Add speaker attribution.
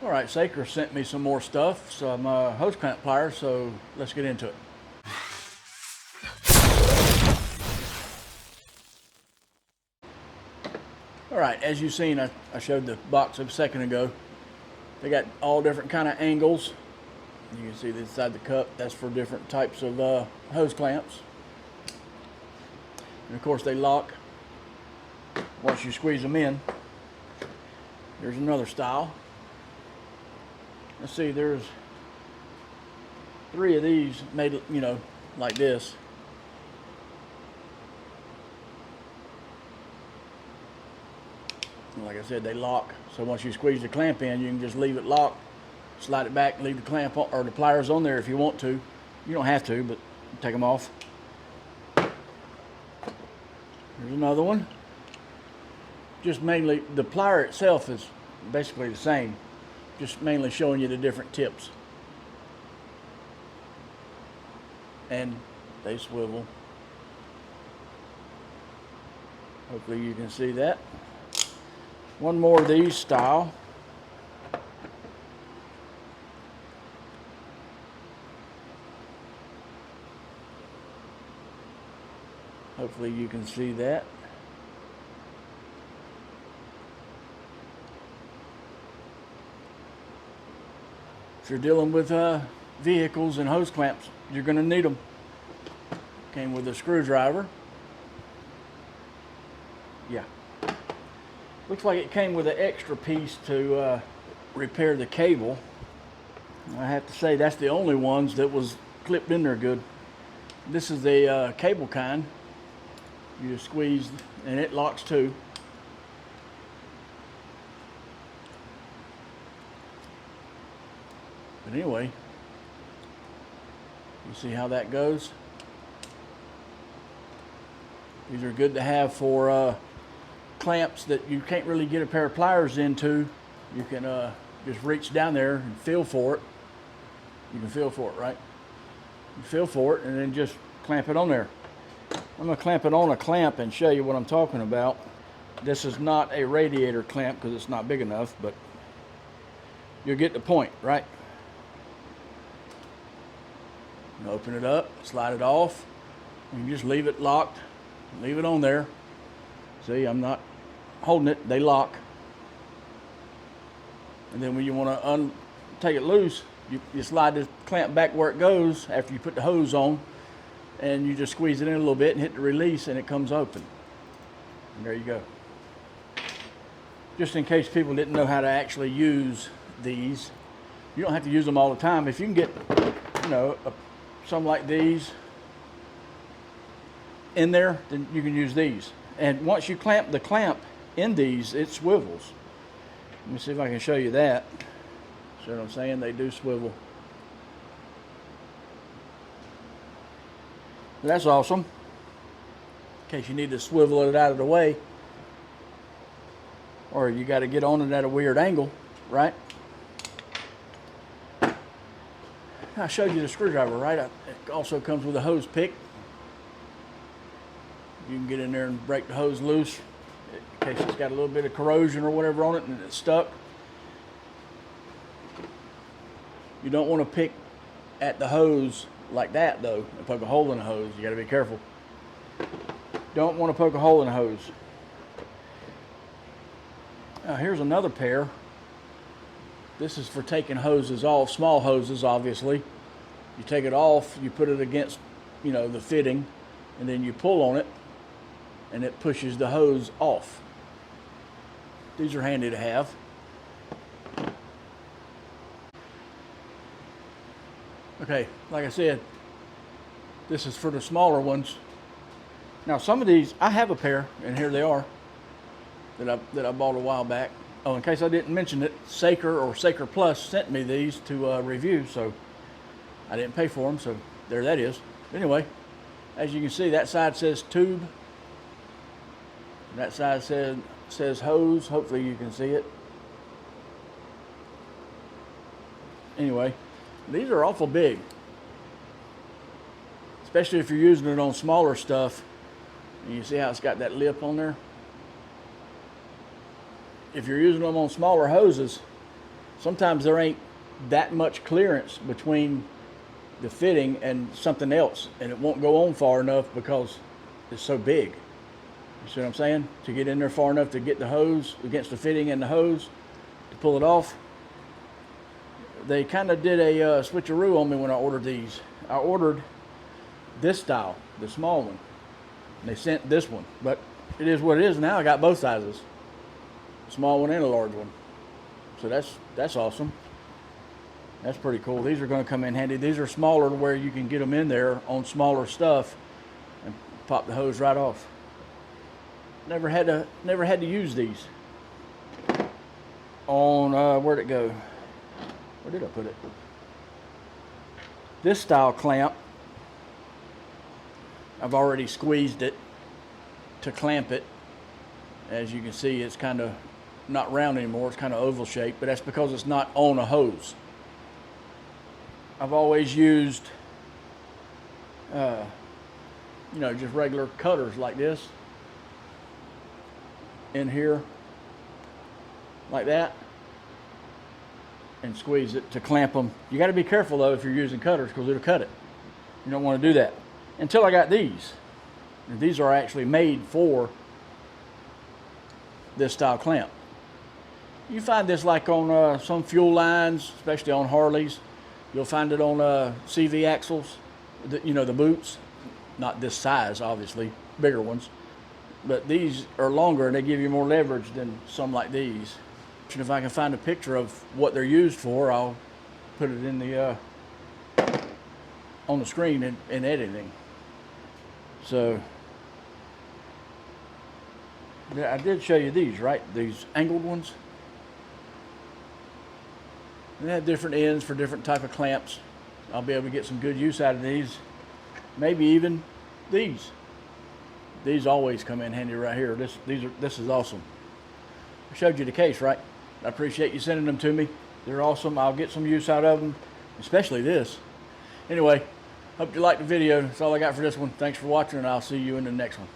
Speaker 1: All right, Saker sent me some more stuff, some hose clamp pliers, so let's get into it. All right, as you've seen, I showed the box a second ago. They got all different kind of angles. You can see the inside the cup, that's for different types of hose clamps. And of course they lock once you squeeze them in. Here's another style. Let's see, there's 3 of these made, you know, like this. And like I said, they lock. So once you squeeze the clamp in, you can just leave it locked, slide it back, leave the clamp on, or the pliers on there if you want to. You don't have to, but take them off. Here's another one. Just mainly, the plier itself is basically the same. Just mainly showing you the different tips. And they swivel. Hopefully you can see that. One more of these style. Hopefully you can see that. If you're dealing with vehicles and hose clamps, you're going to need them. Came with a screwdriver. Yeah. Looks like it came with an extra piece to repair the cable. I have to say that's the only ones that was clipped in there good. This is the cable kind. You just squeeze and it locks too. But anyway, you see how that goes? These are good to have for clamps that you can't really get a pair of pliers into. You can just reach down there and feel for it. You can feel for it, right? You feel for it and then just clamp it on there. I'm going to clamp it on a clamp and show you what I'm talking about. This is not a radiator clamp because it's not big enough, but you'll get the point, right? You open it up, slide it off, and you just leave it locked, leave it on there. See, I'm not holding it, they lock. And then when you want to take it loose, you slide the clamp back where it goes after you put the hose on, and you just squeeze it in a little bit and hit the release and it comes open. And there you go. Just in case people didn't know how to actually use these, you don't have to use them all the time. If you can get, you know, some like these in there, then you can use these. And once you clamp the clamp in these, it swivels. Let me see if I can show you that. See what I'm saying? They do swivel. That's awesome. In case you need to swivel it out of the way, or you got to get on it at a weird angle, right? I showed you the screwdriver, right? It also comes with a hose pick. You can get in there and break the hose loose in case it's got a little bit of corrosion or whatever on it and it's stuck. You don't want to pick at the hose like that though and poke a hole in the hose. You got to be careful. Don't want to poke a hole in the hose. Now here's another pair. This is for taking hoses off, small hoses obviously. You take it off, you put it against, you know, the fitting, and then you pull on it and it pushes the hose off. These are handy to have. Okay, like I said, this is for the smaller ones. Now some of these, I have a pair, and here they are, that I bought a while back. Oh, in case I didn't mention it, Saker or Sakerplus sent me these to review, so I didn't pay for them, so there that is. Anyway, as you can see, that side says tube. That side says hose. Hopefully you can see it. Anyway, these are awful big, especially if you're using it on smaller stuff. And you see how it's got that lip on there? If you're using them on smaller hoses, sometimes there ain't that much clearance between the fitting and something else, and it won't go on far enough because it's so big. You see what I'm saying? To get in there far enough to get the hose against the fitting and the hose to pull it off. They kind of did a switcheroo on me when I ordered these. I ordered this style, the small one, and they sent this one, but it is what it is now. I got both sizes, a small one and a large one, so that's awesome. That's pretty cool. These are going to come in handy. These are smaller to where you can get them in there on smaller stuff and pop the hose right off. Never had to use these. On where'd it go? Where did I put it? This style clamp, I've already squeezed it to clamp it. As you can see, it's kind of not round anymore. It's kind of oval shaped, but that's because it's not on a hose. I've always used, just regular cutters like this in here, like that, and squeeze it to clamp them. You got to be careful though if you're using cutters, because it'll cut it. You don't want to do that. Until I got these. And these are actually made for this style clamp. You find this like on some fuel lines, especially on Harleys. You'll find it on CV axles, the boots. Not this size, obviously, bigger ones. But these are longer and they give you more leverage than some like these. And if I can find a picture of what they're used for, I'll put it in the on the screen in editing. So I did show you these, right? These angled ones. They have different ends for different type of clamps. I'll be able to get some good use out of these. Maybe even these. These always come in handy right here. This is awesome. I showed you the case, right? I appreciate you sending them to me. They're awesome. I'll get some use out of them, especially this. Anyway, hope you liked the video. That's all I got for this one. Thanks for watching, and I'll see you in the next one.